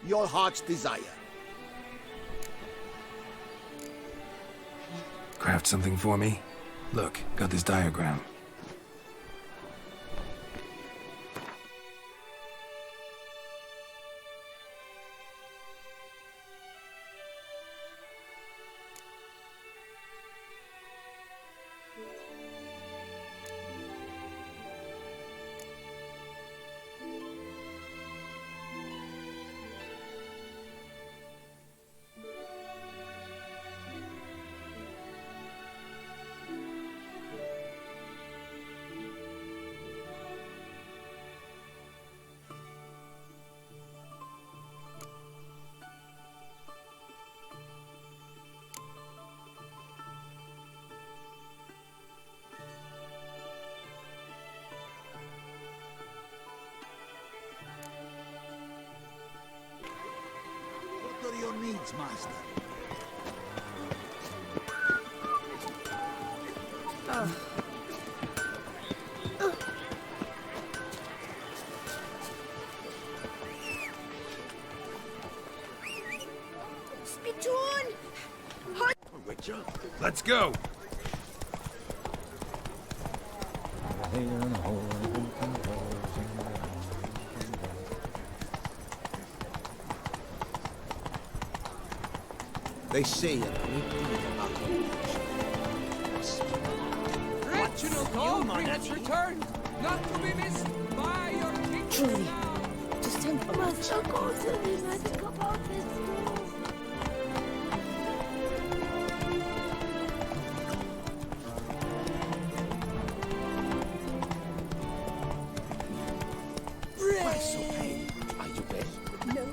your heart's desire. Craft something for me? Look, got this diagram. What are your needs, master? Spittoon! Witcher? Let's go! They say a great deal about National Call has returned, not to be missed by your king. Truly, to send for us so close to me, I think about this. Why so pale? Are you well? No.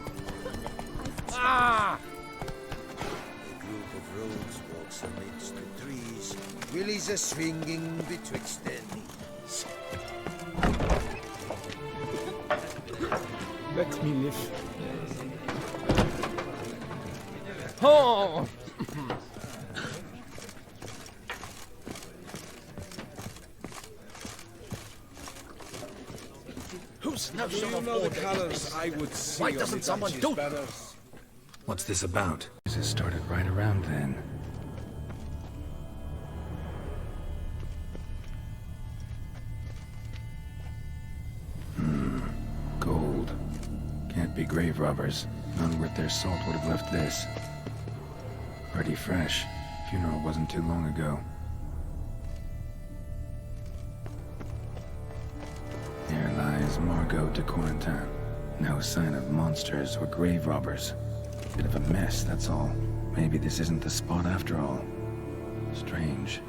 Ah! A group of rogues walks amidst the trees, willies are swinging betwixt their knees. Let me live. Oh! Who's no Do sort you of know the order colors is this? I would see Why on doesn't the someone Duchy's do banners? What's this about? This started right around then. Gold. Can't be grave robbers. None worth their salt would have left this. Pretty fresh. Funeral wasn't too long ago. Here lies Margot de Corentin. No sign of monsters or grave robbers. Bit of a mess, that's all. Maybe this isn't the spot after all. Strange.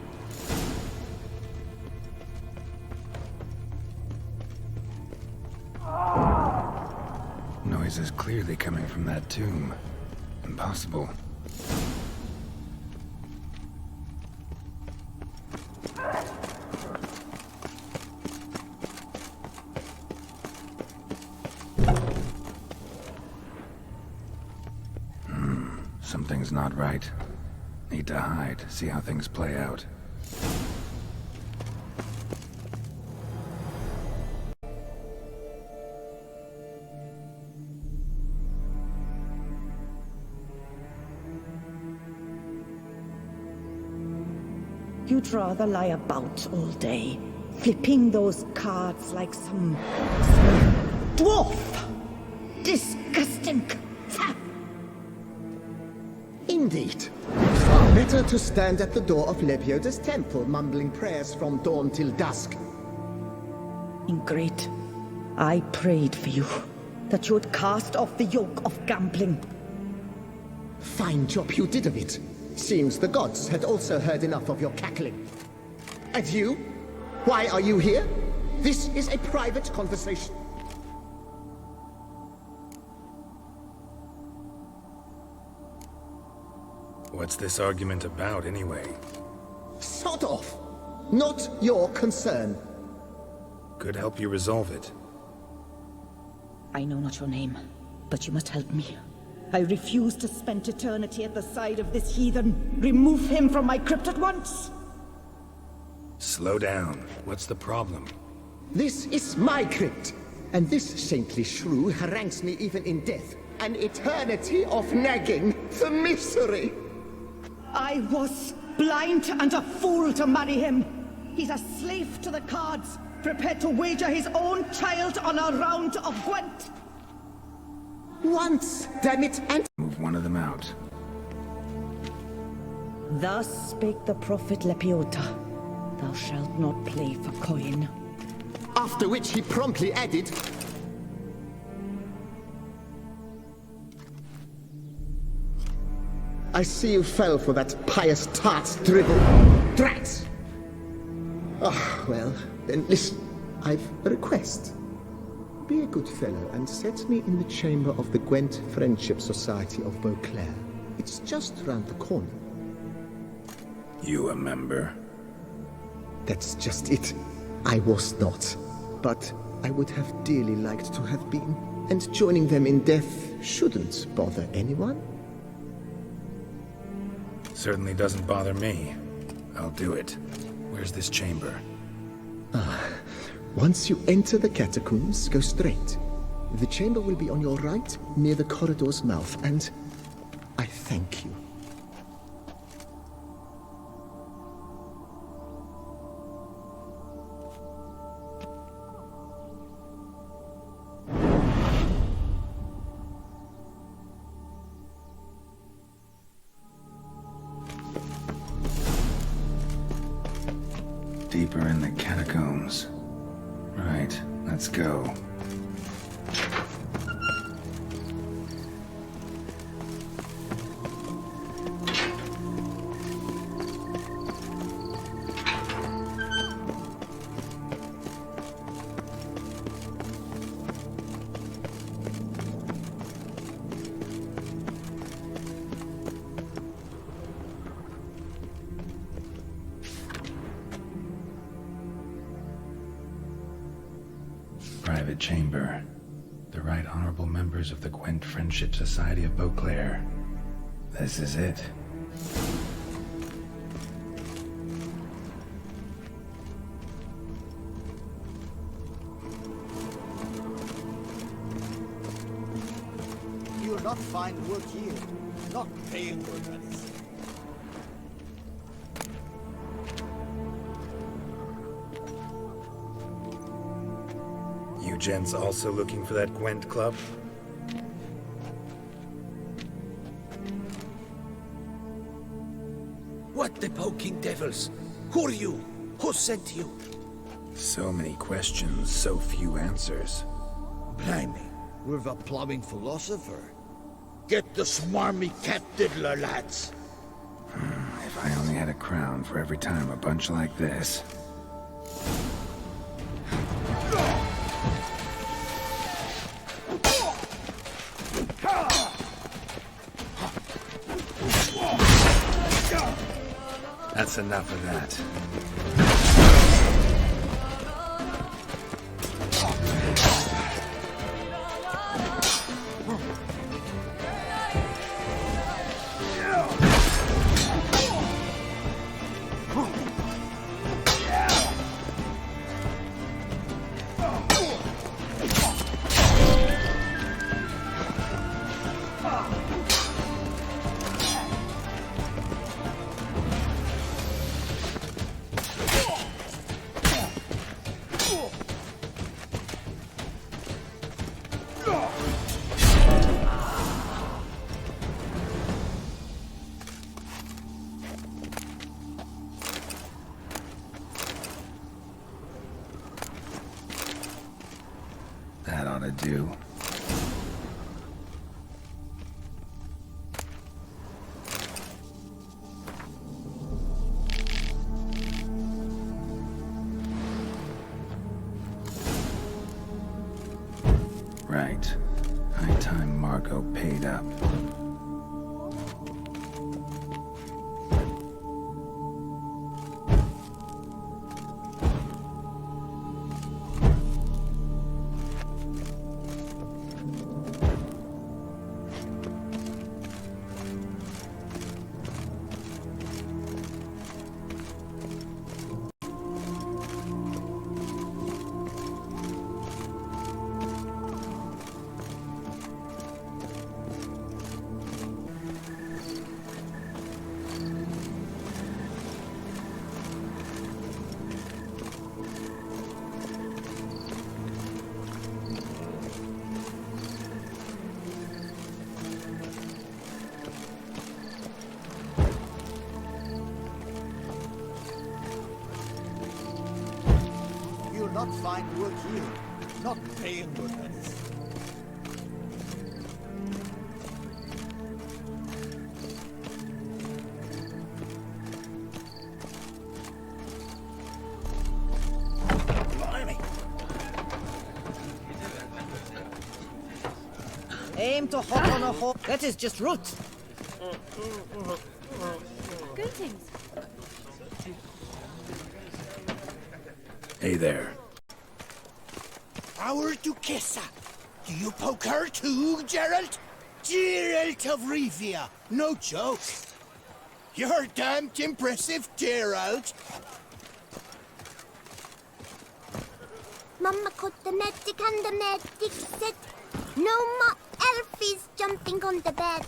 Noise is clearly coming from that tomb. Impossible. Something's not right. Need to hide, see how things play out. You'd rather lie about all day, flipping those cards like some dwarf. Disgusting. Indeed. Far better to stand at the door of Lepioda's temple, mumbling prayers from dawn till dusk. Ingrid, I prayed for you, that you would cast off the yoke of gambling. Fine job you did of it. Seems the gods had also heard enough of your cackling. And you? Why are you here? This is a private conversation. What's this argument about, anyway? Sod off! Not your concern. Could help you resolve it. I know not your name, but you must help me. I refuse to spend eternity at the side of this heathen. Remove him from my crypt at once! Slow down. What's the problem? This is my crypt, and this saintly shrew harangues me even in death. An eternity of nagging for misery. I was blind and a fool to marry him. He's a slave to the cards, prepared to wager his own child on a round of Gwent. Once, damn it, and Move one of them out. Thus spake the prophet Lepiota. Thou shalt not play for coin. after which he promptly added, I see you fell for that pious tart's dribble. Drats! Ah, well, then listen. I've a request. Be a good fellow and set me in the chamber of the Gwent Friendship Society of Beauclair. It's just round the corner. You a member? That's just it. I was not. But I would have dearly liked to have been. And joining them in death shouldn't bother anyone. Certainly doesn't bother me. I'll do it. Where's this chamber? Once you enter the catacombs, go straight. The chamber will be on your right, near the corridor's mouth, and I thank you. Deeper in the catacombs. Right, let's go. Private chamber. The Right Honorable members of the Gwent Friendship Society of Beauclair. This is it. You'll not find work here. Not paying work, that is. You gents also looking for that Gwent club? What the poking devils? Who are you? Who sent you? So many questions, so few answers. Blimey, we're the plumbing philosopher. Get the smarmy cat diddler, lads. If I only had a crown for every time a bunch like this. That's enough of that. That ought to do. Right. High time Margot paid up. can't find work here. Not paying good, that is. Blimey. Aim to hop on a hole. That is just root. Greetings. Hey there. Our Duchessa. Do you poke her too, Geralt? Geralt of Rivia. No joke. You're damned impressive, Geralt. Mamma got the magic and the magic set. No more elfies jumping on the bed.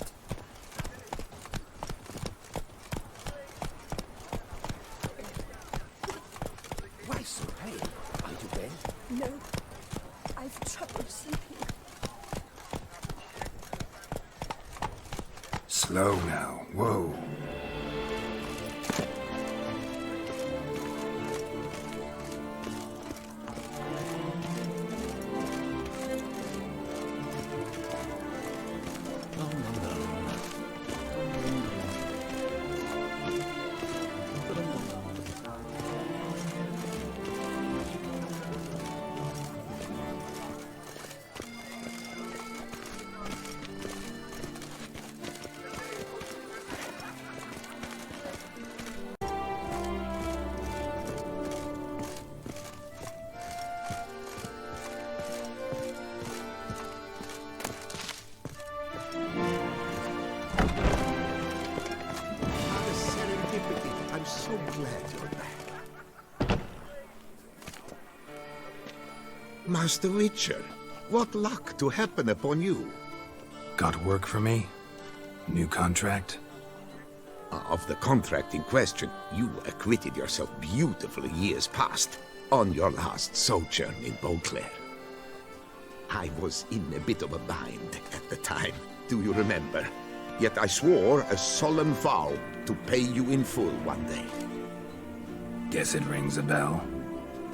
Why so pale? Are you well? No, I've trouble sleeping. Slow now. Whoa. I'm so glad you're back. Master Witcher, what luck to happen upon you. Got work for me? New contract? Of the contract in question, you acquitted yourself beautifully years past on your last sojourn in Beauclair. I was in a bit of a bind at the time, do you remember? Yet I swore a solemn vow to pay you in full one day. Guess it rings a bell.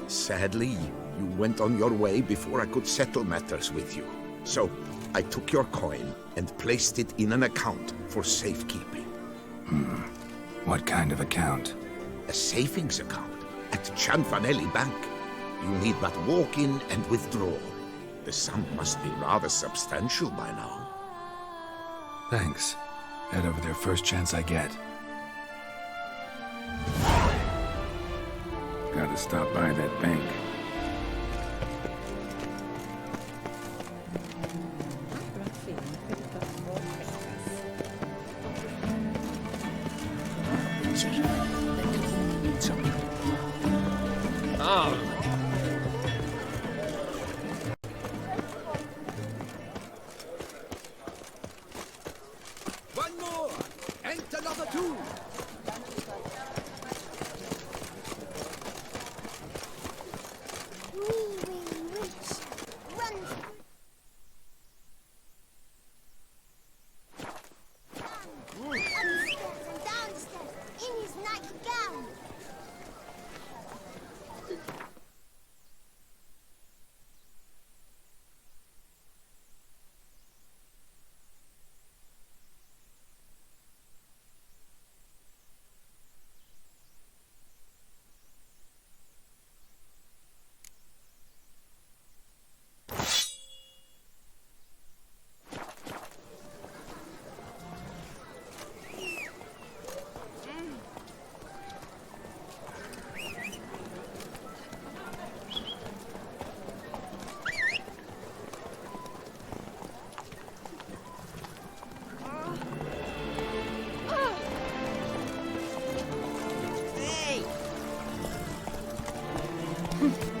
Sadly, you went on your way before I could settle matters with you. So, I took your coin and placed it in an account for safekeeping. What kind of account? A savings account at Chanfanelli Bank. You need but walk in and withdraw. The sum must be rather substantial by now. Thanks. Head over there first chance I get. Gotta stop by that bank. One more, and another two. Run! Upstairs and downstairs in his nightgown.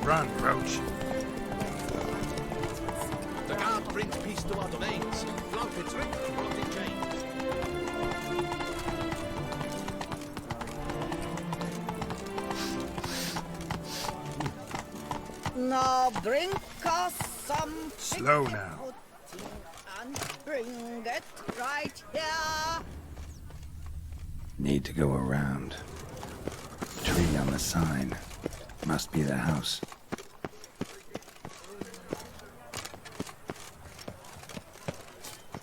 Run, Roach. The guard brings peace to our domains. Flout its ring, floating chains. Now bring us some Slow now. pudding and bring it right here. Need to go around. Tree on the sign. Must be the house.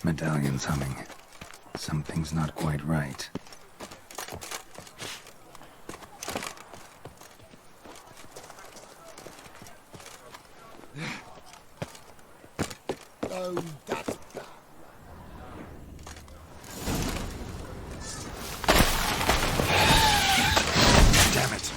Medallion's humming. Something's not quite right. Oh, that's bad. Damn it!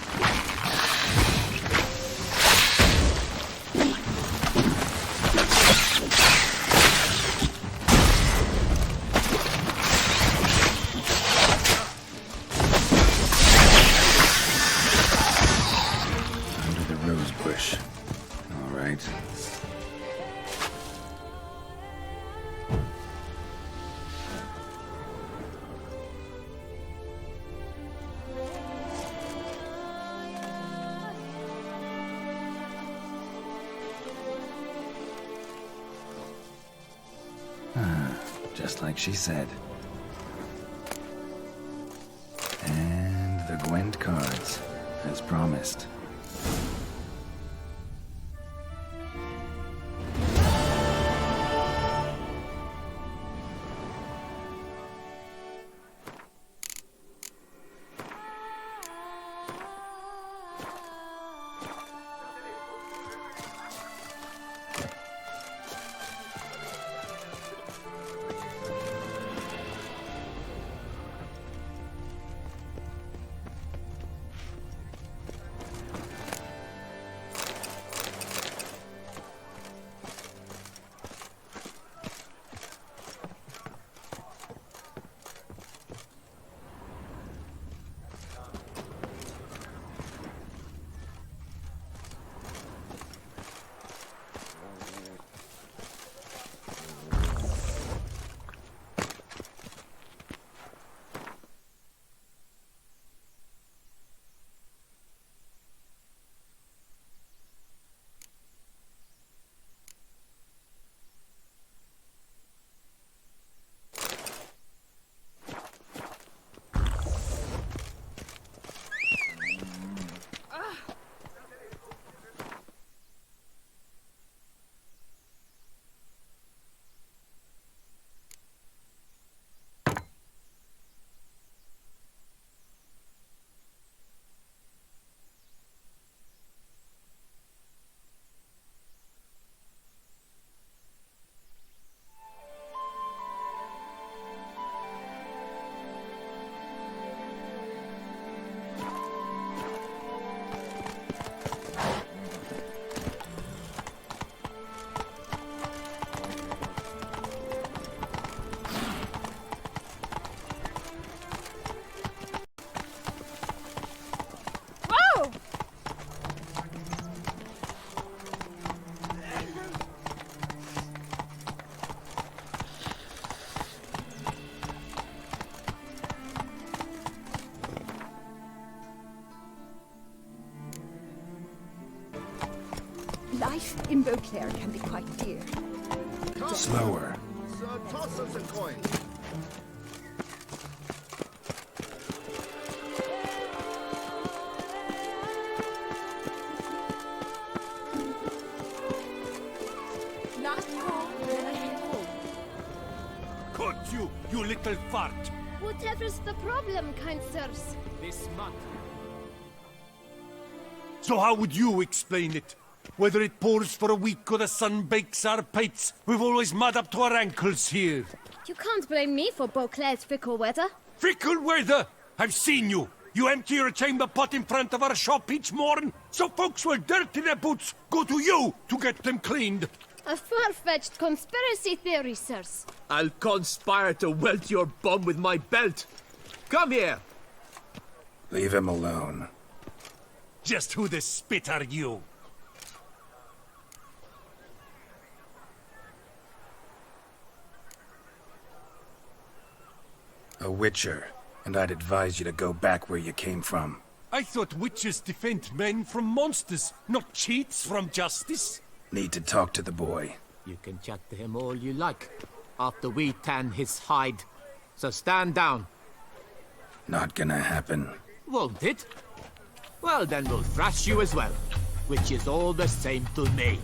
Under the rose bush. All right. Just like she said. And the Gwent cards, as promised. Life in Beauclair can be quite dear. Slower. So toss us a coin. Not home, then I head home. Caught you, you little fart! Whatever's the problem, kind sirs? This month. So how would you explain it? Whether it pours for a week or the sun bakes our pates, we've always mud up to our ankles here. You can't blame me for Beauclair's fickle weather. Fickle weather! I've seen you! You empty your chamber pot in front of our shop each morn, so folks will dirty their boots, go to you to get them cleaned. A far-fetched conspiracy theory, sirs. I'll conspire to welt your bum with my belt. Come here! Leave him alone. Just who the spit are you? A witcher, and I'd advise you to go back where you came from. I thought witches defend men from monsters, not cheats from justice. Need to talk to the boy. You can chat to him all you like, after we tan his hide. So stand down. Not gonna happen. Won't it? Well, then we'll thrash you as well, which is all the same to me.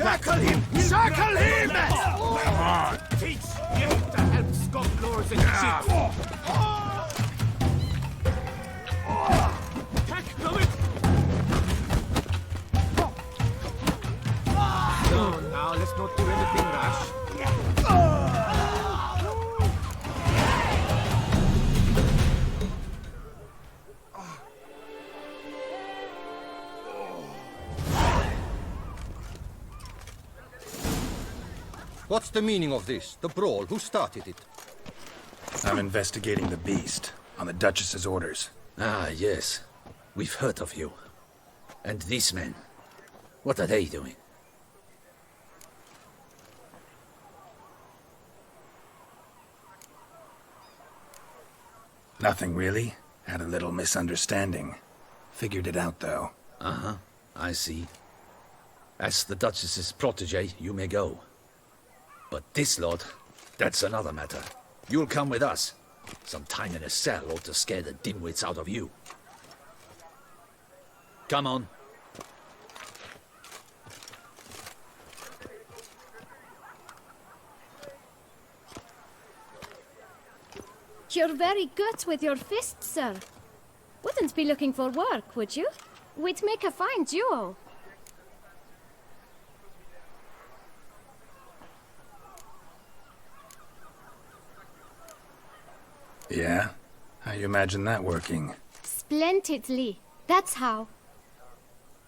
Circle him! Circle him! Come on! Teach you to help scofflords and shit! Attack coming! No, now let's not do anything rash. What's the meaning of this? The brawl? Who started it? I'm investigating the beast, on the Duchess's orders. Ah, yes. We've heard of you. And these men, what are they doing? Nothing really. Had a little misunderstanding. Figured it out, though. Uh-huh, I see. As the Duchess's protege, you may go. But this lot, that's another matter. You'll come with us. Some time in a cell ought to scare the dimwits out of you. Come on. You're very good with your fists, sir. Wouldn't be looking for work, would you? We'd make a fine duo. Yeah? How you imagine that working? Splendidly. That's how.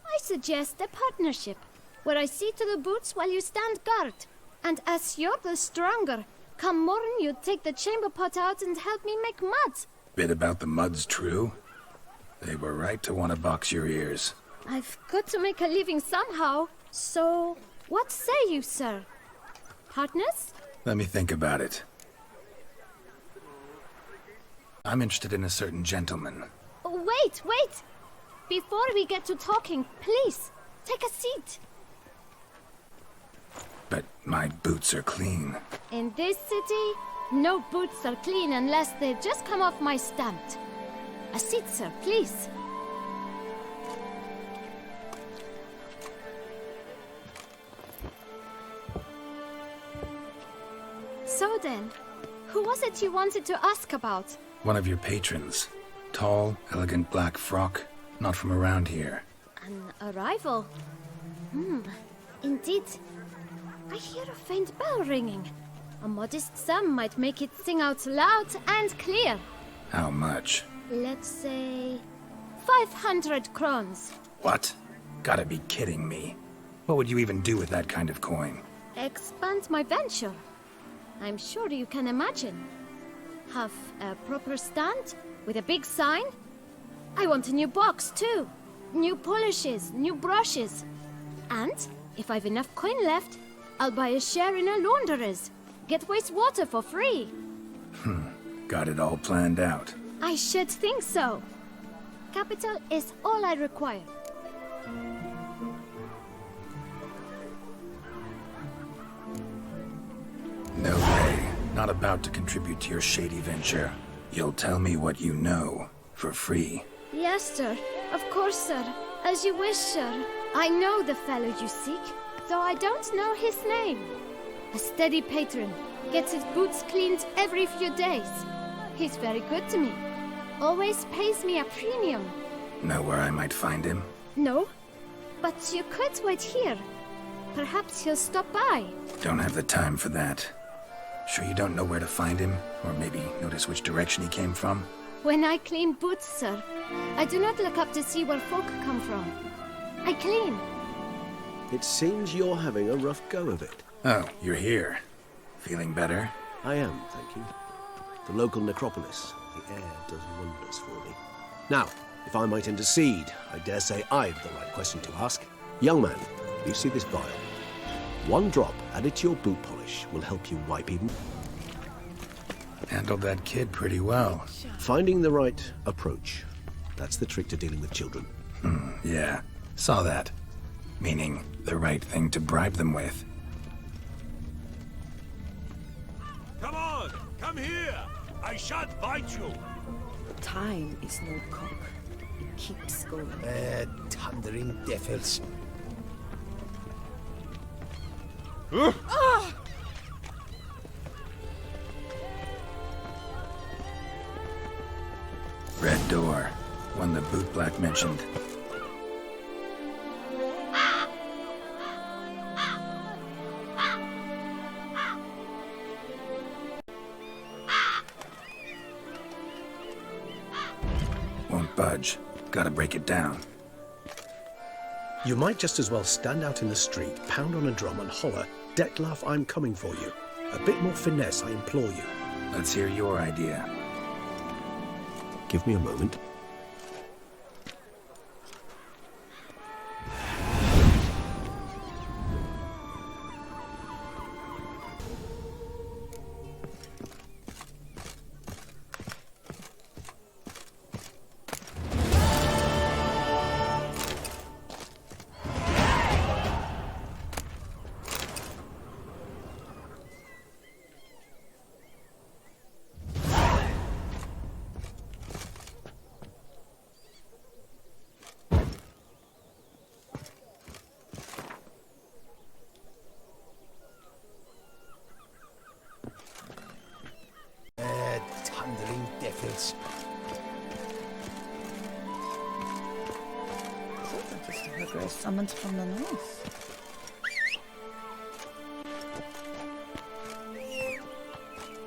I suggest a partnership, where I see to the boots while you stand guard. And as you're the stronger, come morn you take the chamber pot out and help me make mud. Bit about the mud's true? They were right to want to box your ears. I've got to make a living somehow. So, what say you, sir? Partners? Let me think about it. I'm interested in a certain gentleman. Oh, wait! Before we get to talking, please, take a seat. But my boots are clean. In this city, no boots are clean unless they just come off my stamp. A seat, sir, please. So then, who was it you wanted to ask about? One of your patrons. Tall, elegant black frock. Not from around here. An arrival? Indeed. I hear a faint bell ringing. A modest sum might make it sing out loud and clear. How much? Let's say 500 crowns. What? Gotta be kidding me. What would you even do with that kind of coin? Expand my venture. I'm sure you can imagine. Have a proper stand with a big sign. I want a new box too. New polishes, new brushes. And if I've enough coin left, I'll buy a share in a launderer's. Get wastewater for free. Got it all planned out. I should think so. Capital is all I require. No way. Not about to contribute to your shady venture. You'll tell me what you know, for free. Yes, sir. Of course, sir. As you wish, sir. I know the fellow you seek, though I don't know his name. A steady patron. Gets his boots cleaned every few days. He's very good to me. Always pays me a premium. Know where I might find him? No, but you could wait here. Perhaps he'll stop by. Don't have the time for that. Sure you don't know where to find him? Or maybe notice which direction he came from? When I clean boots, sir, I do not look up to see where folk come from. I clean. It seems you're having a rough go of it. Oh, you're here. Feeling better? I am, thank you. The local necropolis. The air does wonders for me. Now, if I might intercede, I dare say I've the right question to ask. Young man, you see this vial? One drop added to your boot polish will help you wipe even. Handled that kid pretty well. Finding the right approach. That's the trick to dealing with children. Yeah. Saw that. Meaning, the right thing to bribe them with. Come on! Come here! I shan't bite you! Time is no cock. It keeps going. Thundering devils. Red door. One the bootblack mentioned. Won't budge. Gotta break it down. You might just as well stand out in the street, pound on a drum and holler, "Detlef, I'm coming for you." A bit more finesse, I implore you. Let's hear your idea. Give me a moment. Thundering devils. Just a girl summoned from the north.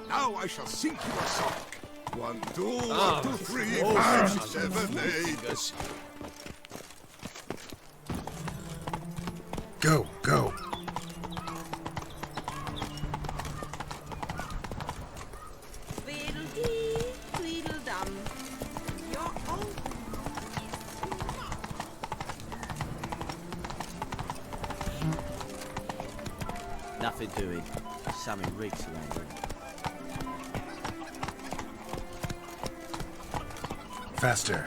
Now I shall sing you a song. 1, 2, 1, 2, 3, 5, 6, 7, 8. Go, go. Nothing doing. Something reeks around here. Faster.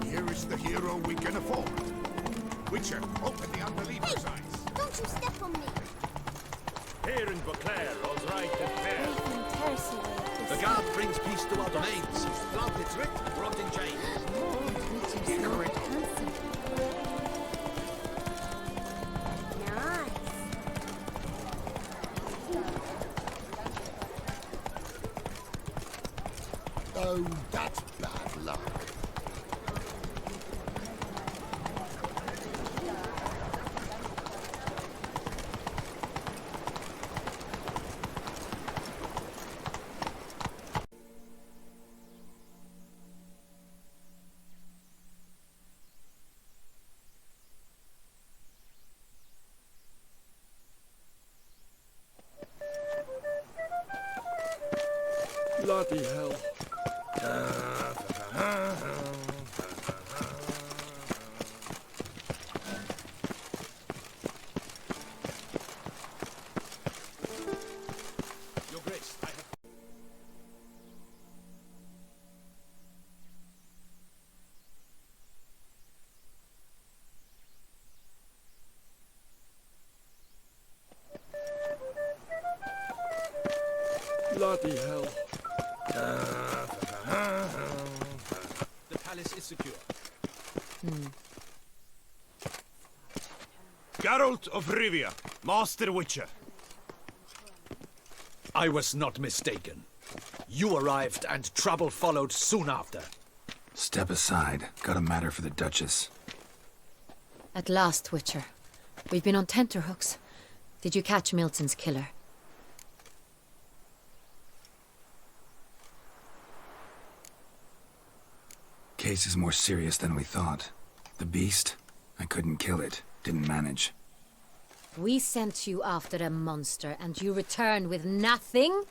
Here is the hero we can afford. Witcher, open the unbeliever's eyes. Don't you step on me. Here in Beauclair, all's right and fair. The guard brings peace to our domains. Plant its writ, brought in chains. Oh, that's bad luck. Bloody hell. Your Grace, I have... Bloody hell. The palace is secure. Geralt of Rivia, Master Witcher. I was not mistaken. You arrived and trouble followed soon after. Step aside. Got a matter for the Duchess. At last, Witcher. We've been on tenterhooks. Did you catch Milton's killer? Case is more serious than we thought. The beast? I couldn't kill it. Didn't manage. We sent you after a monster, and you return with nothing?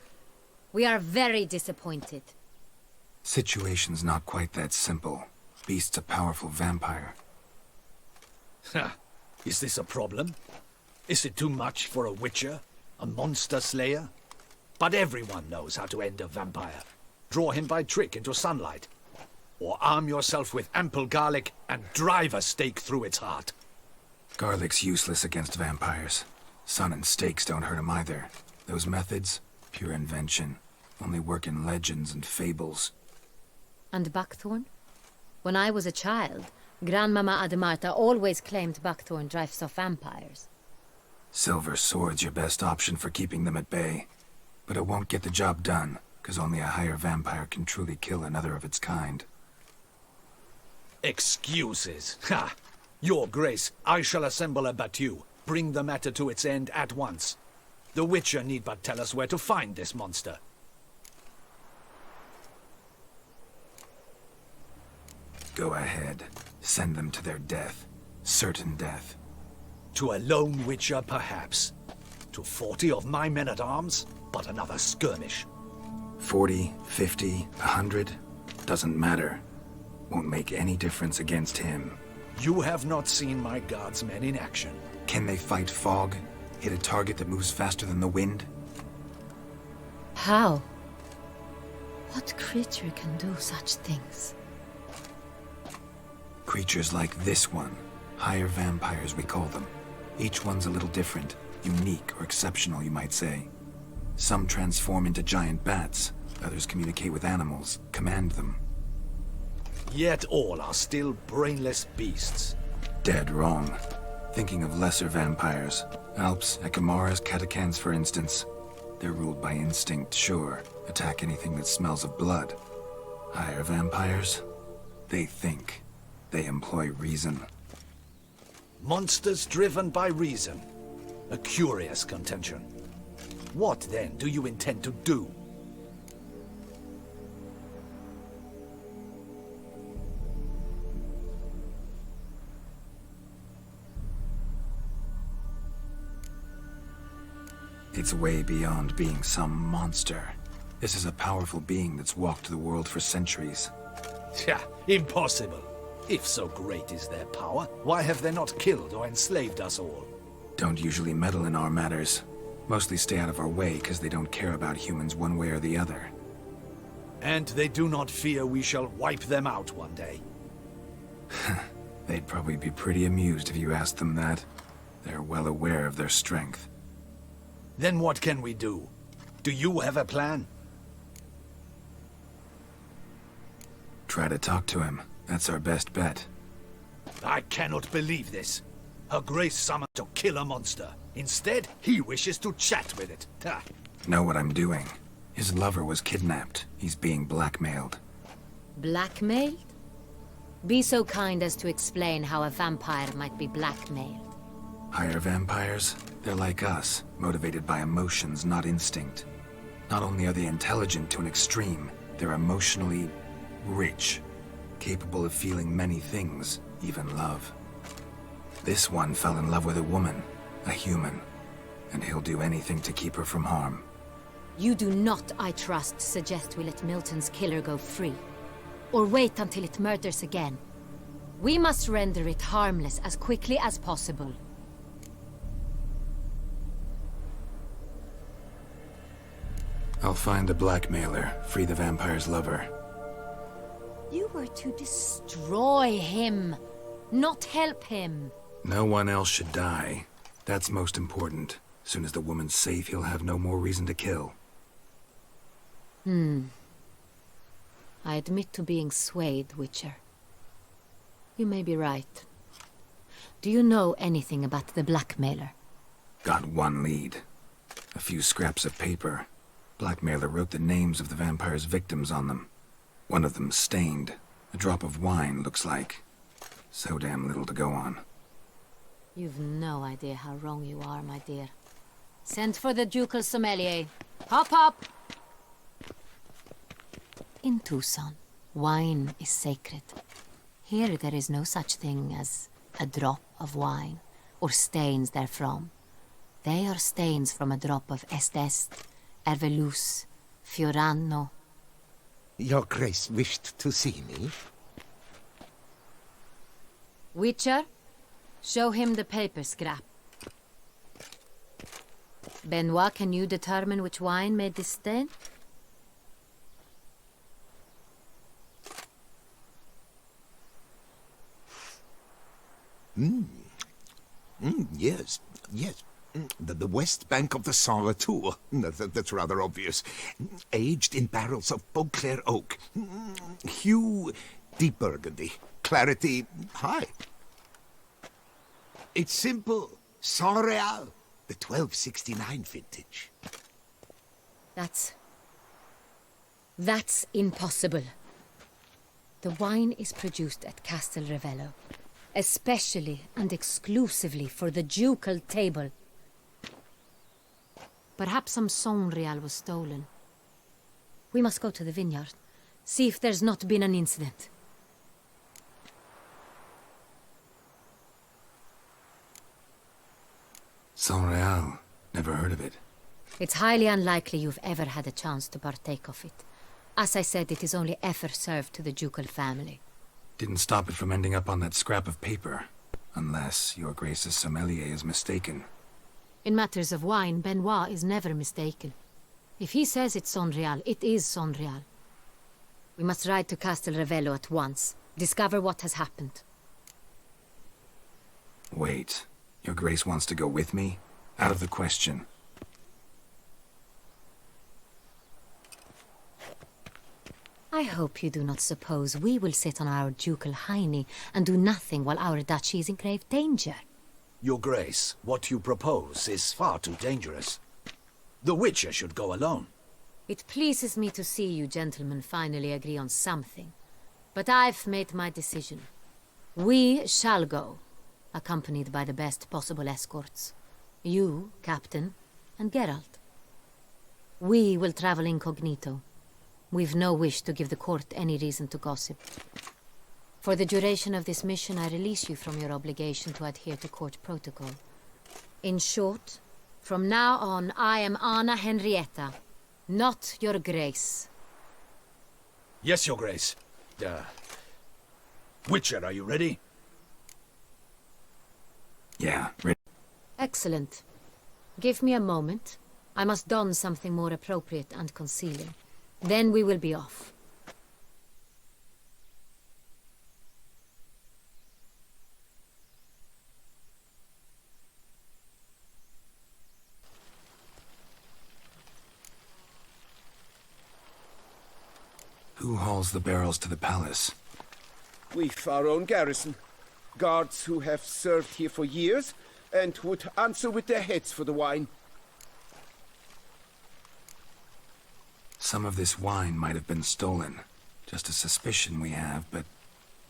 We are very disappointed. Situation's not quite that simple. Beast's a powerful vampire. Ha! Is this a problem? Is it too much for a witcher? A monster slayer? But everyone knows how to end a vampire. Draw him by trick into sunlight. or arm yourself with ample garlic and drive a stake through its heart. Garlic's useless against vampires. Sun and stakes don't hurt him either. Those methods, pure invention, only work in legends and fables. And buckthorn? When I was a child, Grandmama Ademarta always claimed buckthorn drives off vampires. Silver sword's your best option for keeping them at bay. But it won't get the job done, because only a higher vampire can truly kill another of its kind. Excuses. Ha! Your Grace, I shall assemble a battue. Bring the matter to its end at once. The Witcher need but tell us where to find this monster. Go ahead. Send them to their death. Certain death. To a lone Witcher, perhaps. To 40 of my men-at-arms, but another skirmish. 40, 50, 100, doesn't matter. Won't make any difference against him. You have not seen my guardsmen in action. Can they fight fog? Hit a target that moves faster than the wind? How? What creature can do such things? Creatures like this one. Higher vampires, we call them. Each one's a little different. Unique or exceptional, you might say. Some transform into giant bats. Others communicate with animals, command them. Yet all are still brainless beasts. Dead wrong. Thinking of lesser vampires. Alps, Ekamaras, Catacans, for instance. They're ruled by instinct, sure. Attack anything that smells of blood. Higher vampires? They think. They employ reason. Monsters driven by reason. A curious contention. What, then, do you intend to do? It's way beyond being some monster. This is a powerful being that's walked the world for centuries. Tja, impossible. If so great is their power, why have they not killed or enslaved us all? Don't usually meddle in our matters. Mostly stay out of our way because they don't care about humans one way or the other. And they do not fear we shall wipe them out one day. They'd probably be pretty amused if you asked them that. They're well aware of their strength. Then what can we do? Do you have a plan? Try to talk to him. That's our best bet. I cannot believe this. Her Grace summoned to kill a monster. Instead, he wishes to chat with it. Ha. Know what I'm doing. His lover was kidnapped. He's being blackmailed. Blackmailed? Be so kind as to explain how a vampire might be blackmailed. Higher vampires? They're like us, motivated by emotions, not instinct. Not only are they intelligent to an extreme, they're emotionally rich. Capable of feeling many things, even love. This one fell in love with a woman, a human, and he'll do anything to keep her from harm. You do not, I trust, suggest we let Milton's killer go free. Or wait until it murders again. We must render it harmless as quickly as possible. I'll find the blackmailer, free the vampire's lover. You were to destroy him, not help him. No one else should die. That's most important. Soon as the woman's safe, he'll have no more reason to kill. I admit to being swayed, Witcher. You may be right. Do you know anything about the blackmailer? Got one lead. A few scraps of paper. Blackmailer wrote the names of the vampire's victims on them. One of them stained. A drop of wine, looks like. So damn little to go on. You've no idea how wrong you are, my dear. Send for the ducal sommelier. Hop, hop! In Tucson, wine is sacred. Here there is no such thing as a drop of wine, or stains therefrom. They are stains from a drop of Est, Ervelus, Fiorano. Your Grace wished to see me? Witcher, show him the paper scrap. Benoit, can you determine which wine made this stain? Yes, yes. The west bank of the Saint Retour. That's rather obvious. Aged in barrels of Beauclair oak. Hue, deep burgundy. Clarity, high. It's simple. Saint Real, the 1269 vintage. That's impossible. The wine is produced at Castel Ravello, especially and exclusively for the ducal table. Perhaps some Saint Real was stolen. We must go to the vineyard, see if there's not been an incident. Saint Real. Never heard of it. It's highly unlikely you've ever had a chance to partake of it. As I said, it is only ever served to the ducal family. Didn't stop it from ending up on that scrap of paper. Unless your Grace's sommelier is mistaken. In matters of wine, Benoit is never mistaken. If he says it's Saint Real, it is Saint Real. We must ride to Castel Ravello at once. Discover what has happened. Wait. Your Grace wants to go with me? Out of the question. I hope you do not suppose we will sit on our ducal hiney and do nothing while our duchy is in grave danger. Your Grace, what you propose is far too dangerous. The Witcher should go alone. It pleases me to see you gentlemen finally agree on something. But I've made my decision. We shall go, accompanied by the best possible escorts. You, Captain, and Geralt. We will travel incognito. We've no wish to give the court any reason to gossip. For the duration of this mission, I release you from your obligation to adhere to court protocol. In short, from now on, I am Anna Henrietta, not your Grace. Yes, Your Grace. Witcher, are you ready? Yeah, ready. Excellent. Give me a moment. I must don something more appropriate and concealing. Then we will be off. Who hauls the barrels to the palace? We've our own garrison. Guards who have served here for years and would answer with their heads for the wine. Some of this wine might have been stolen. Just a suspicion we have, but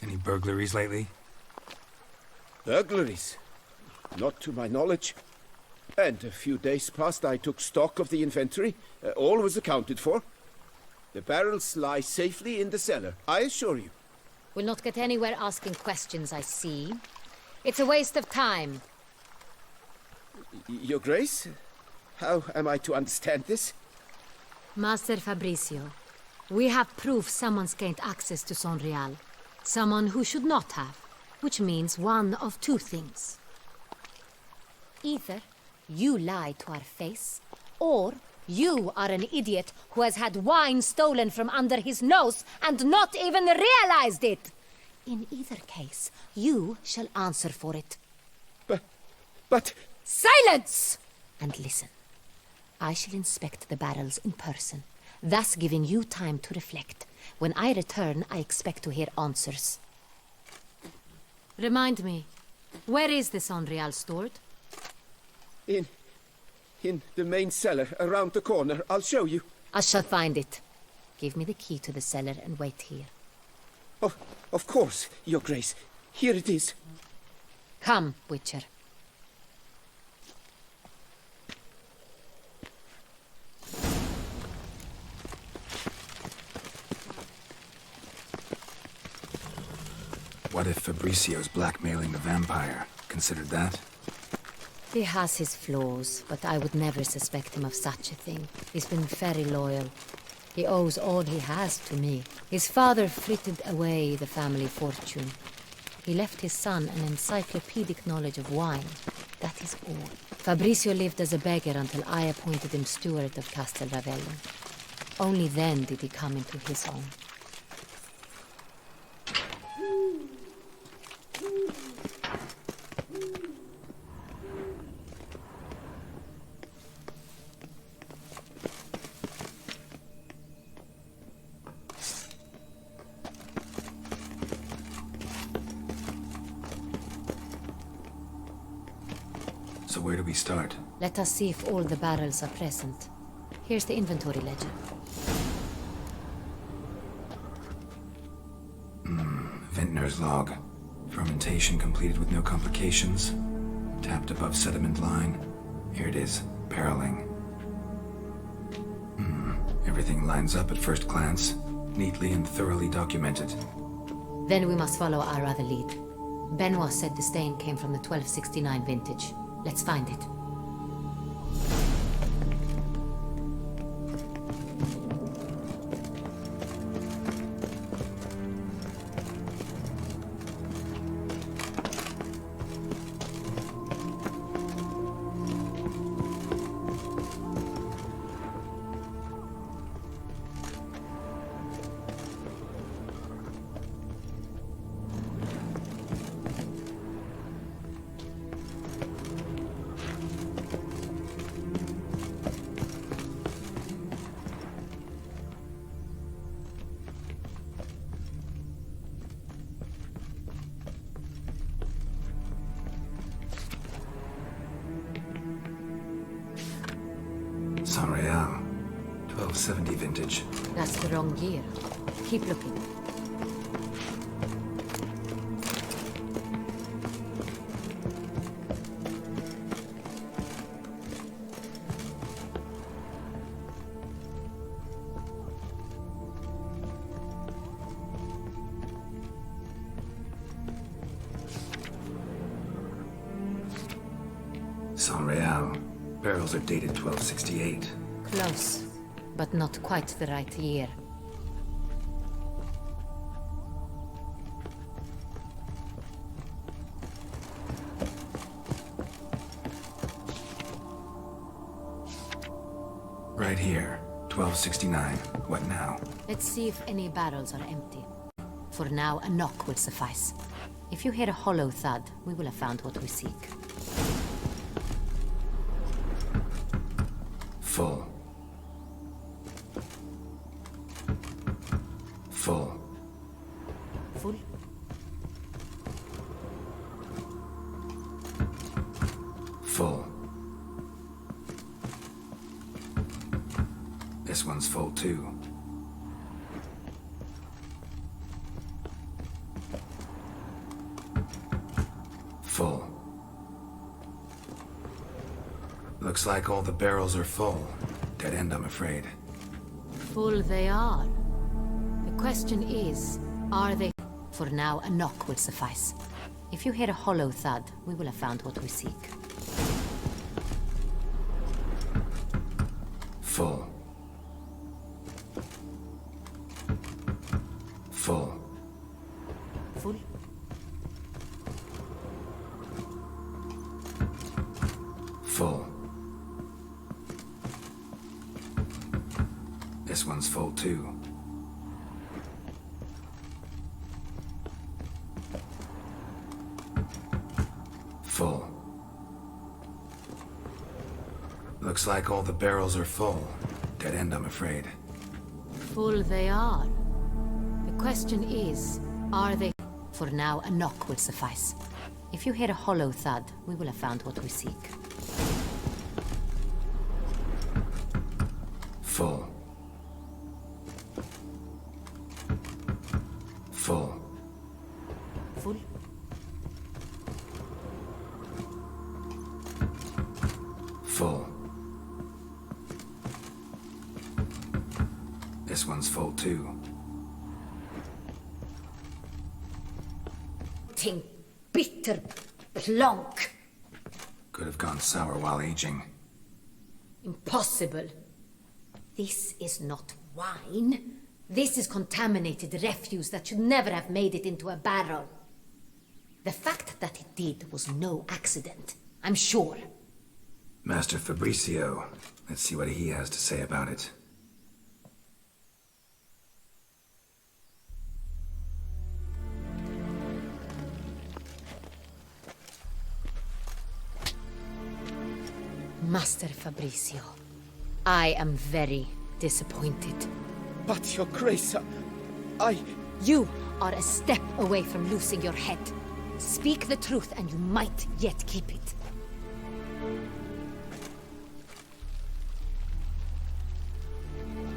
any burglaries lately? Burglaries? Not to my knowledge. And a few days past I took stock of the inventory. All was accounted for. The barrels lie safely in the cellar, I assure you. We'll not get anywhere asking questions, I see. It's a waste of time. Your Grace? How am I to understand this? Master Fabrizio, we have proof someone's gained access to Saint Real. Someone who should not have, which means one of two things. Either you lie to our face, or you are an idiot who has had wine stolen from under his nose and not even realized it. In either case, you shall answer for it. But... Silence! And listen. I shall inspect the barrels in person, thus giving you time to reflect. When I return, I expect to hear answers. Remind me, where is the Saint Real stored? In the main cellar, around the corner. I'll show you. I shall find it. Give me the key to the cellar and wait here. Of course, Your Grace. Here it is. Come, Witcher. What if Fabricio's blackmailing the vampire? Considered that? He has his flaws, but I would never suspect him of such a thing. He's been very loyal. He owes all he has to me. His father frittered away the family fortune. He left his son an encyclopedic knowledge of wine. That is all. Fabricio lived as a beggar until I appointed him steward of Castel Ravello. Only then did he come into his own. So where do we start? Let us see if all the barrels are present. Here's the inventory ledger. Vintner's log. Fermentation completed with no complications. Tapped above sediment line. Here it is, barreling. Everything lines up at first glance. Neatly and thoroughly documented. Then we must follow our other lead. Benoit said the stain came from the 1269 vintage. Let's find it. Saint-Réal. 1270 vintage. That's the wrong year. Keep looking. Saint-Réal. Barrels are dated 1268. Close, but not quite the right year. Right here. 1269. What now? Let's see if any barrels are empty. For now, a knock will suffice. If you hear a hollow thud, we will have found what we seek. Full. Full. Full? Full. This one's full too. Full. Looks like all the barrels are full. Dead end, I'm afraid. Full they are. The question is, are they... For now, a knock will suffice. If you hear a hollow thud, we will have found what we seek. Full. Full. Full? Full. This one's full too. Full. Looks like all the barrels are full. Dead end, I'm afraid. Full they are. The question is, are they... For now, a knock will suffice. If you hear a hollow thud, we will have found what we seek. Full. Full. Full? Full. This one's full too. Ting bitter plonk. Could have gone sour while aging. Impossible. This is not wine. This is contaminated refuse that should never have made it into a barrel. The fact that it did was no accident, I'm sure. Master Fabricio. Let's see what he has to say about it. Master Fabricio, I am very disappointed. But, Your Grace, I... You are a step away from losing your head. Speak the truth and you might yet keep it.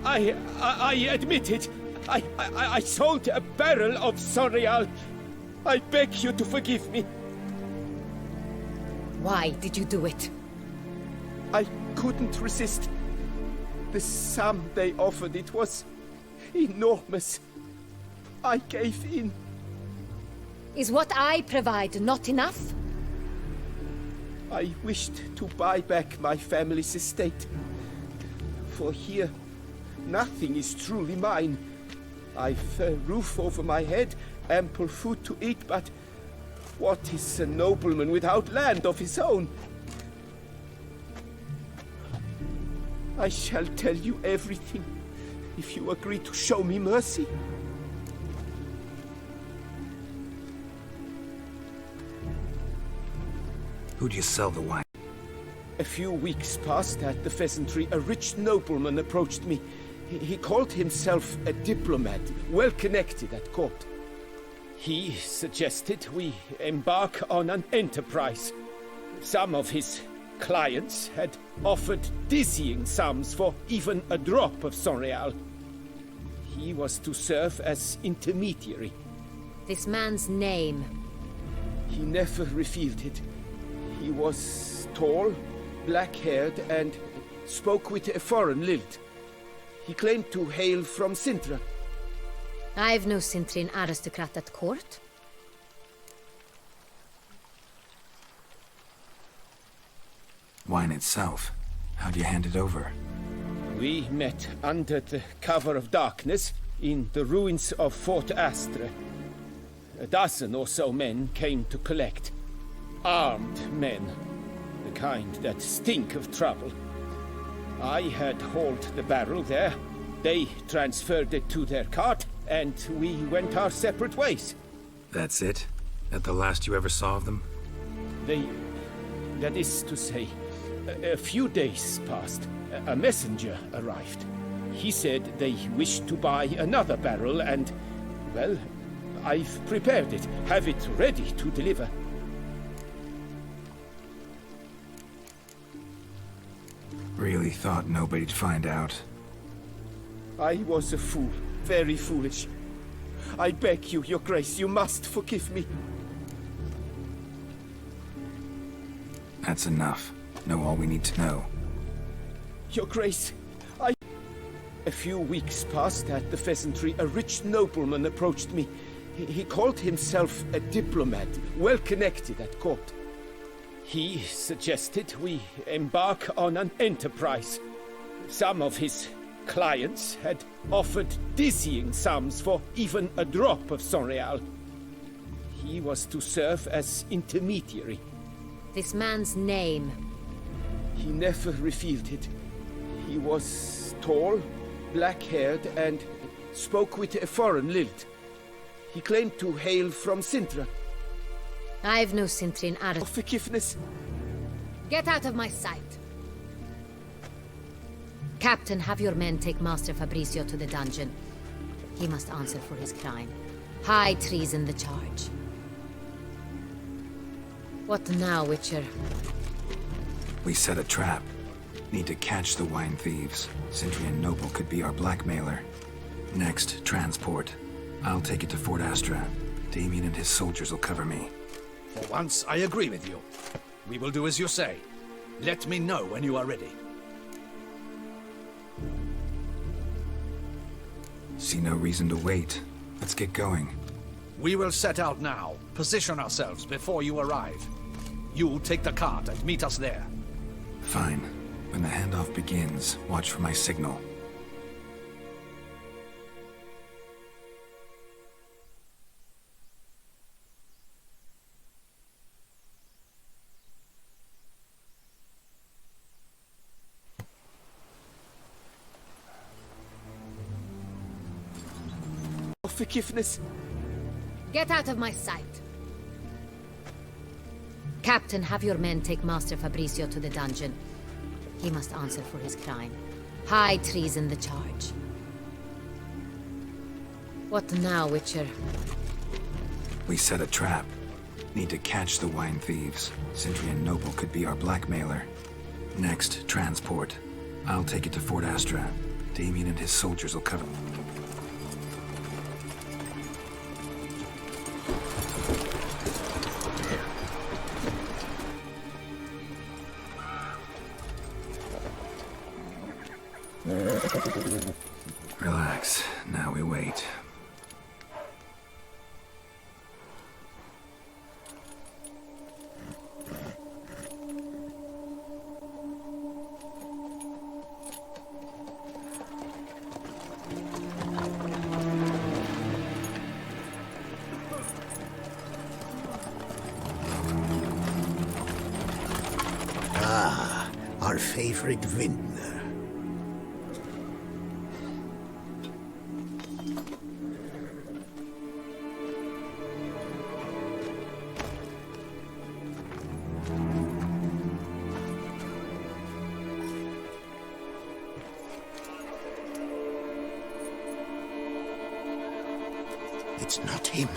I admit it. I sold a barrel of Sonreal. I beg you to forgive me. Why did you do it? I couldn't resist. The sum they offered, it was enormous. I gave in. Is what I provide not enough? I wished to buy back my family's estate. For here, nothing is truly mine. I've a roof over my head, ample food to eat, but what is a nobleman without land of his own? I shall tell you everything, if you agree to show me mercy. Who'd you sell the wine? A few weeks past at the pheasantry, a rich nobleman approached me. He called himself a diplomat, well connected at court. He suggested we embark on an enterprise. Some of his clients had offered dizzying sums for even a drop of Sonreal. He was to serve as intermediary. This man's name? He never revealed it. He was tall, black-haired, and spoke with a foreign lilt. He claimed to hail from Sintra. I've no Sintrian aristocrat at court. Wine itself. How'd you hand it over? We met under the cover of darkness in the ruins of Fort Astre. A dozen or so men came to collect. Armed men. The kind that stink of trouble. I had hauled the barrel there. They transferred it to their cart, and we went our separate ways. That's it? That the last you ever saw of them? That is to say, a few days passed. A messenger arrived. He said they wished to buy another barrel and, well, I've prepared it, have it ready to deliver. Really thought nobody'd find out. I was a fool, very foolish. I beg you, Your Grace, you must forgive me. That's enough. Know all we need to know. Your Grace, A few weeks past at the pheasantry, a rich nobleman approached me. He called himself a diplomat, well connected at court. He suggested we embark on an enterprise. Some of his clients had offered dizzying sums for even a drop of Sonreal. He was to serve as intermediary. This man's name? He never revealed it. He was tall, black-haired, and spoke with a foreign lilt. He claimed to hail from Sintra. I've no Sintrian aristocrat. Forgiveness. Get out of my sight. Captain, have your men take Master Fabrizio to the dungeon. He must answer for his crime. High treason the charge. What now, Witcher? We set a trap. Need to catch the wine thieves. Sintrian Noble could be our blackmailer. Next, transport. I'll take it to Fort Astra. Damien and his soldiers will cover me. For once, I agree with you. We will do as you say. Let me know when you are ready. See no reason to wait. Let's get going. We will set out now. Position ourselves before you arrive. You'll take the cart and meet us there. Fine. When the handoff begins, watch for my signal. Forgiveness. Get out of my sight. Captain, have your men take Master Fabrizio to the dungeon. He must answer for his crime. High treason the charge. What now, Witcher? We set a trap. Need to catch the wine thieves. Sintrian Noble could be our blackmailer. Next, transport. I'll take it to Fort Astra. Damien and his soldiers will cut him. Relax. Now we wait. Ah, our favorite vintner. It's not him.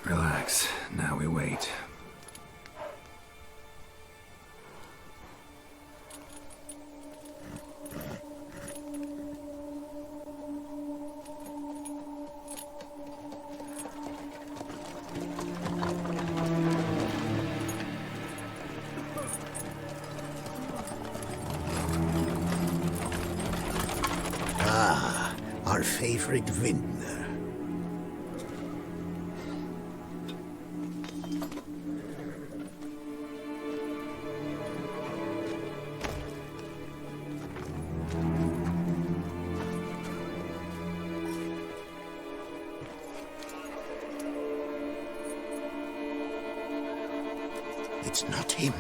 Relax. Now we wait. Ah, our favorite vintner. It's not him.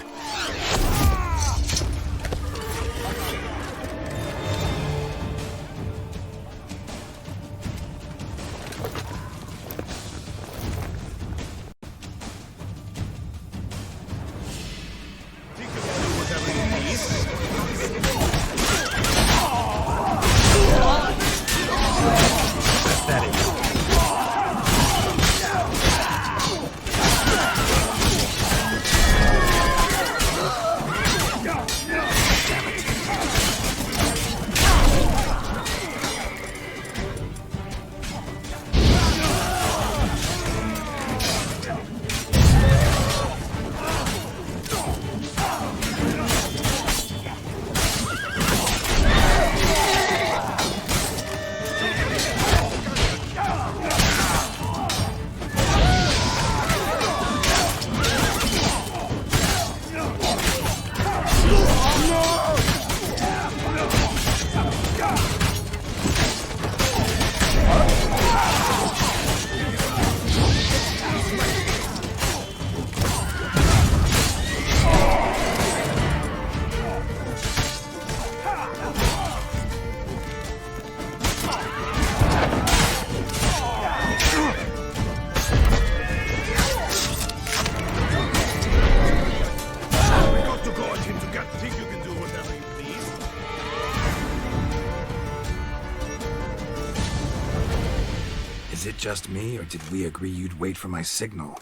Is it just me, or did we agree you'd wait for my signal?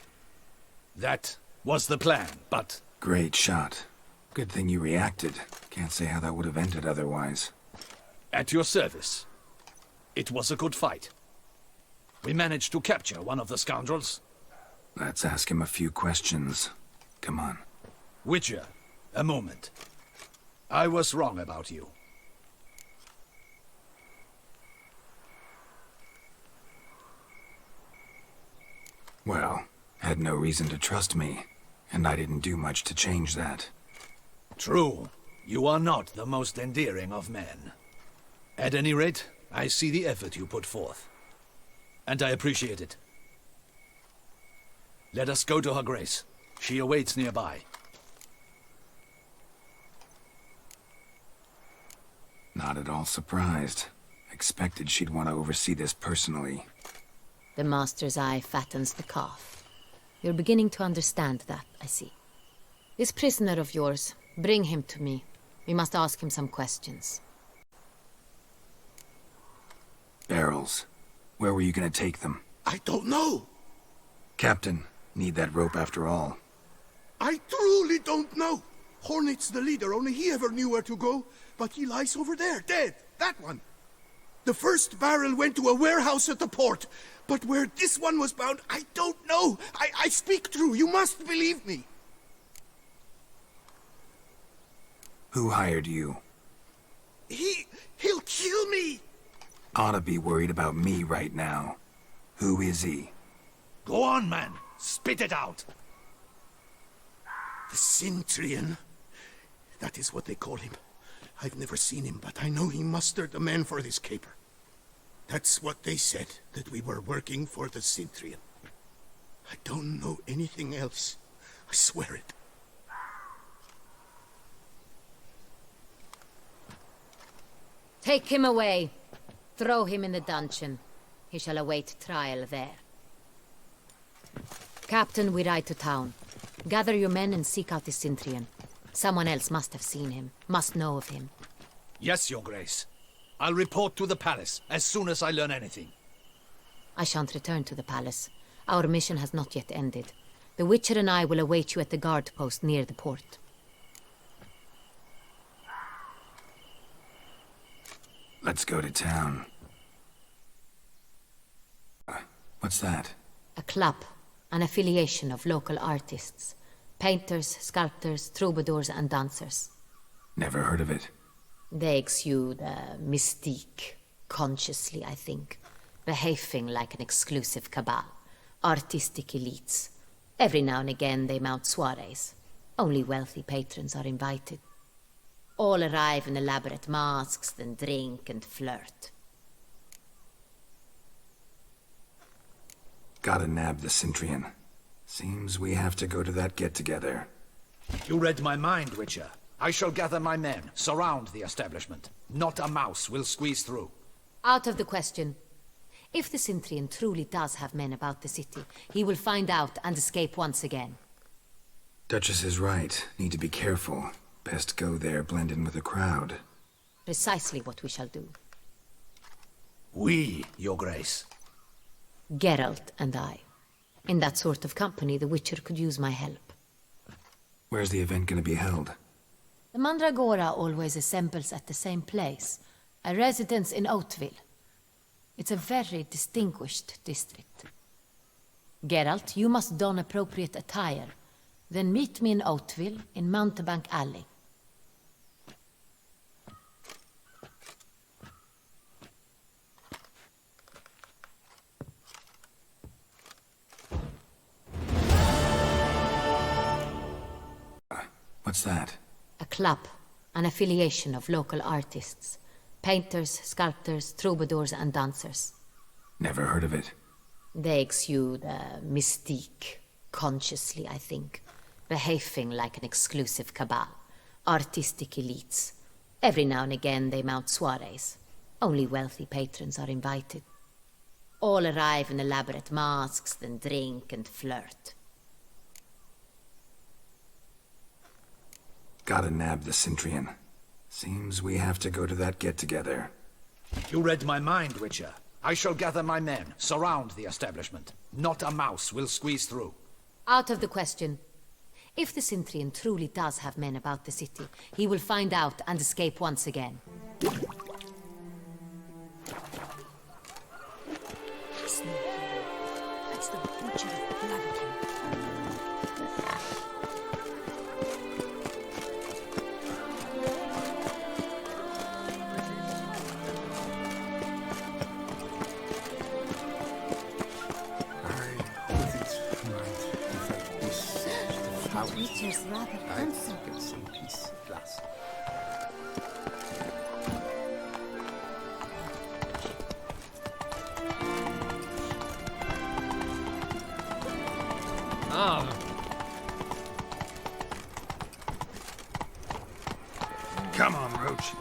That was the plan, but... Great shot. Good thing you reacted. Can't say how that would have ended otherwise. At your service. It was a good fight. We managed to capture one of the scoundrels. Let's ask him a few questions. Come on. Witcher, a moment. I was wrong about you. Well, had no reason to trust me, and I didn't do much to change that. True. You are not the most endearing of men. At any rate, I see the effort you put forth. And I appreciate it. Let us go to her grace. She awaits nearby. Not at all surprised. Expected she'd want to oversee this personally. The master's eye fattens the calf. You're beginning to understand that, I see. This prisoner of yours, bring him to me. We must ask him some questions. Barrels. Where were you gonna take them? I don't know. Captain, need that rope after all. I truly don't know. Hornet's the leader, only he ever knew where to go. But he lies over there, dead. That one. The first barrel went to a warehouse at the port. But where this one was bound, I don't know. I speak true. You must believe me. Who hired you? He'll kill me. Oughta be worried about me right now. Who is he? Go on, man. Spit it out. The Centurion. That is what they call him. I've never seen him, but I know he mustered the men for this caper. That's what they said, that we were working for the Centurion. I don't know anything else. I swear it. Take him away. Throw him in the dungeon. He shall await trial there. Captain, we ride to town. Gather your men and seek out the Centurion. Someone else must have seen him, must know of him. Yes, Your Grace. I'll report to the palace as soon as I learn anything. I shan't return to the palace. Our mission has not yet ended. The Witcher and I will await you at the guard post near the port. Let's go to town. What's that? A club, an affiliation of local artists. Painters, sculptors, troubadours and dancers. Never heard of it. They exude mystique, consciously, I think. Behaving like an exclusive cabal. Artistic elites. Every now and again they mount soirees. Only wealthy patrons are invited. All arrive in elaborate masks, then drink and flirt. Gotta nab the Centurion. Seems we have to go to that get-together. You read my mind, Witcher. I shall gather my men, surround the establishment. Not a mouse will squeeze through. Out of the question. If the Centurion truly does have men about the city, he will find out and escape once again. Duchess is right. Need to be careful. Best go there, blend in with the crowd. Precisely what we shall do. We, Your Grace. Geralt and I. In that sort of company, the Witcher could use my help. Where's the event gonna be held? The Mandragora always assembles at the same place, a residence in Oatville. It's a very distinguished district. Geralt, you must don appropriate attire. Then meet me in Oatville, in Mountebank Alley. What's that? A club, an affiliation of local artists. Painters, sculptors, troubadours and dancers. Never heard of it. They exude mystique, consciously, I think. Behaving like an exclusive cabal. Artistic elites. Every now and again they mount soirees. Only wealthy patrons are invited. All arrive in elaborate masks, then drink and flirt. Gotta nab the Centurion. Seems we have to go to that get-together. You read my mind, Witcher. I shall gather my men, surround the establishment. Not a mouse will squeeze through. Out of the question. If the Centurion truly does have men about the city, he will find out and escape once again. That's the butcher of the Bloodkin. Witcher's rather handsome. I some peace at last. Come on, Roach.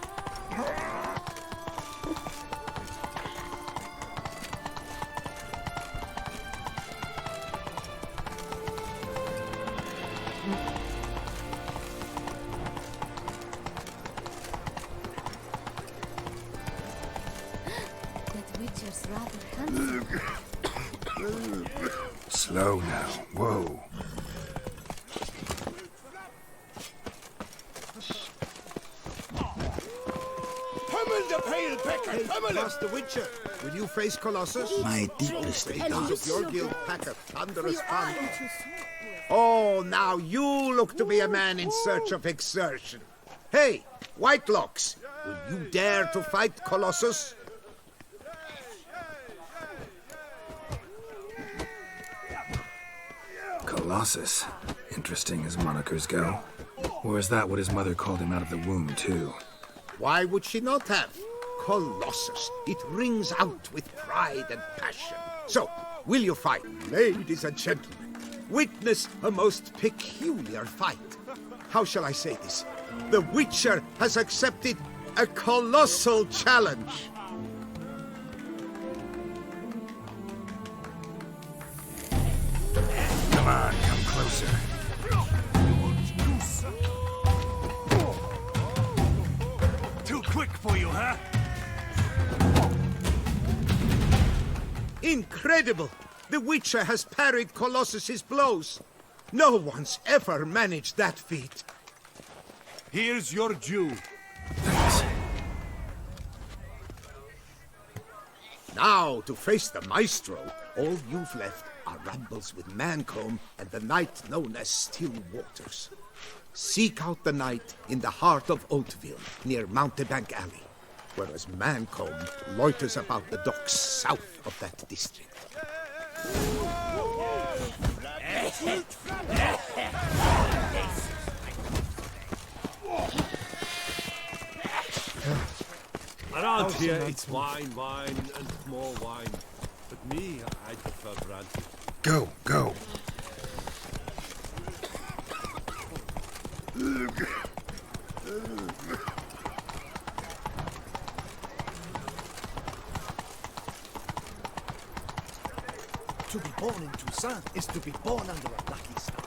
Witcher's rather handsome. Slow now. Whoa. Pummel the pale pecker! Hey, Pummel him! Master Witcher, will you face Colossus? My deepest Regard regards. of your guild packer, thunderous fun. Oh, now you look to be a man in search of exertion. Hey, Whitelocks, will you dare to fight Colossus? Colossus. Interesting as monikers go. Or is that what his mother called him out of the womb, too? Why would she not have? Colossus. It rings out with pride and passion. So, will you fight? Ladies and gentlemen, witness a most peculiar fight. How shall I say this? The Witcher has accepted a colossal challenge. Come on, come closer. Too quick for you, huh? Incredible! The Witcher has parried Colossus's blows. No one's ever managed that feat. Here's your due. Now, to face the Maestro, all you've left are rambles with Mancomb and the knight known as Still Waters. Seek out the knight in the heart of Oatville, near Mountebank Alley, whereas Mancomb loiters about the docks south of that district. Around here, it's wine, and more wine. But me, I prefer brandy. Go, go. To be born in Toussaint is to be born under a lucky star.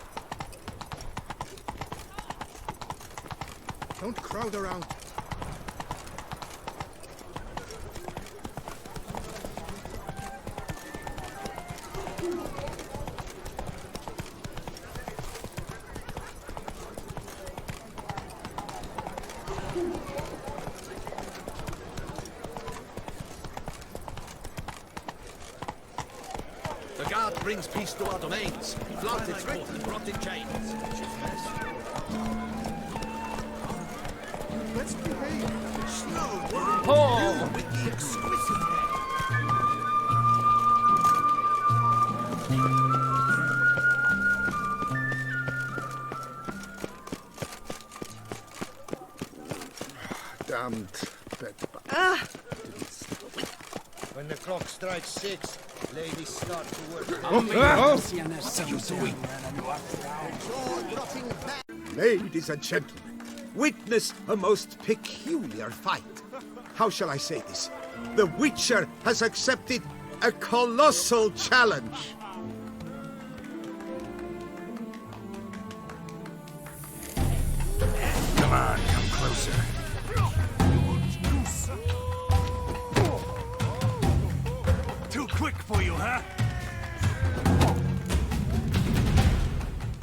Don't crowd around. The guard brings peace to our domains. Flouted forth and brought in chains. Let's behave. Slow. Oh. With the exquisite head. Damned bedbug. When the clock strikes 6, ladies start to work. Ladies and gentlemen, witness a most peculiar fight. How shall I say this? The Witcher has accepted a colossal challenge. Come on, come closer. Too quick for you, huh?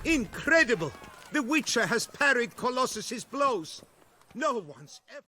Incredible! The Witcher has parried Colossus's blows. No one's ever...